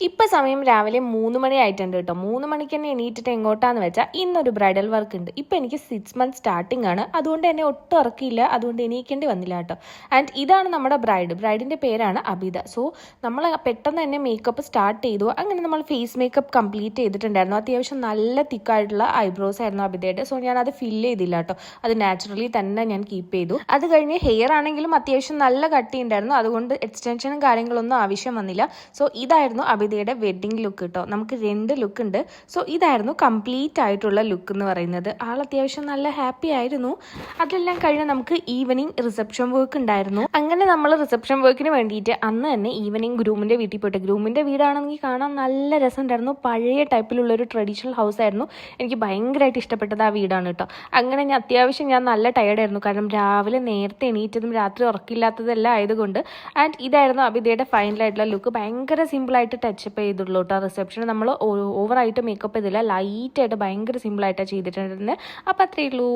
ഇപ്പം സമയം രാവിലെ 3 മണി ആയിട്ടുണ്ട് കേട്ടോ. 3 മണിക്ക് തന്നെ എണീറ്റിട്ട് എങ്ങോട്ടാന്ന് വെച്ചാൽ ഇന്നൊരു ബ്രൈഡൽ വർക്ക് ഉണ്ട്. ഇപ്പം എനിക്ക് 6 മന്ത് സ്റ്റാർട്ടിംഗ് ആണ്, അതുകൊണ്ട് എന്നെ ഒട്ടും ഉറക്കിയില്ല, അതുകൊണ്ട് എണീക്കേണ്ടി വന്നില്ല കേട്ടോ. ആൻഡ് ഇതാണ് നമ്മുടെ ബ്രൈഡിൻ്റെ പേരാണ് അബിത. സോ നമ്മൾ പെട്ടെന്ന് തന്നെ മേക്കപ്പ് സ്റ്റാർട്ട് ചെയ്തു. അങ്ങനെ നമ്മൾ ഫേസ് മേക്കപ്പ് കംപ്ലീറ്റ് ചെയ്തിട്ടുണ്ടായിരുന്നു. അത്യാവശ്യം നല്ല തിക്കായിട്ടുള്ള ഐബ്രോസ് ആയിരുന്നു അബിതയുടെ. സോ ഞാൻ അത് ഫില്ല് ചെയ്തില്ല കേട്ടോ, അത് നാച്ചുറലി തന്നെ ഞാൻ കീപ്പ് ചെയ്തു. അത് കഴിഞ്ഞ് ഹെയർ ആണെങ്കിലും അത്യാവശ്യം നല്ല കട്ടി ഉണ്ടായിരുന്നു, അതുകൊണ്ട് എക്സ്റ്റൻഷനും കാര്യങ്ങളൊന്നും ആവശ്യം വന്നില്ല. സോ ഇതായിരുന്നു അബിതയുടെ വെഡ്ഡിംഗ് ലുക്ക് കേട്ടോ. നമുക്ക് 2 ലുക്ക് ഉണ്ട്. സോ ഇതായിരുന്നു കംപ്ലീറ്റ് ആയിട്ടുള്ള ലുക്ക് എന്ന് പറയുന്നത്. ആൾ അത്യാവശ്യം നല്ല ഹാപ്പി ആയിരുന്നു. അതെല്ലാം കഴിഞ്ഞ് നമുക്ക് ഈവനിങ് റിസപ്ഷൻ വർക്ക് ഉണ്ടായിരുന്നു. അങ്ങനെ നമ്മൾ റിസപ്ഷൻ വർക്കിന് വേണ്ടിയിട്ട് അന്ന് തന്നെ ഈവനിങ് ഗ്രൂമിൻ്റെ വീട്ടിൽ പോയിട്ട്, ഗ്രൂമിൻ്റെ വീടാണെങ്കിൽ കാണാൻ നല്ല രസമുണ്ടായിരുന്നു. പഴയ ടൈപ്പിലുള്ള ഒരു ട്രഡീഷണൽ ഹൗസ് ആയിരുന്നു. എനിക്ക് ഭയങ്കരമായിട്ട് ഇഷ്ടപ്പെട്ടത് ആ വീടാണ് കേട്ടോ. അങ്ങനെ ഞാൻ നല്ല ടയർഡായിരുന്നു, കാരണം രാവിലെ നേരത്തെ എണീറ്റതും രാത്രി ഉറക്കില്ലാത്തതെല്ലാം ആയതുകൊണ്ട്. ആൻഡ് ഇതായിരുന്നു അബിതയുടെ ഫൈനലായിട്ടുള്ള ലുക്ക്. ഭയങ്കര സിമ്പിളായിട്ട് ടച്ചപ്പ് ചെയ്തുള്ളൂ കേട്ടോ. റിസപ്ഷൻ നമ്മൾ ഓവറായിട്ട് മേക്കപ്പ് ചെയ്തില്ല, ലൈറ്റായിട്ട് ഭയങ്കര സിമ്പിളായിട്ടാണ് ചെയ്തിട്ടുണ്ടായിരുന്നത്. അപ്പോൾ അത്രയേ ഉള്ളൂ.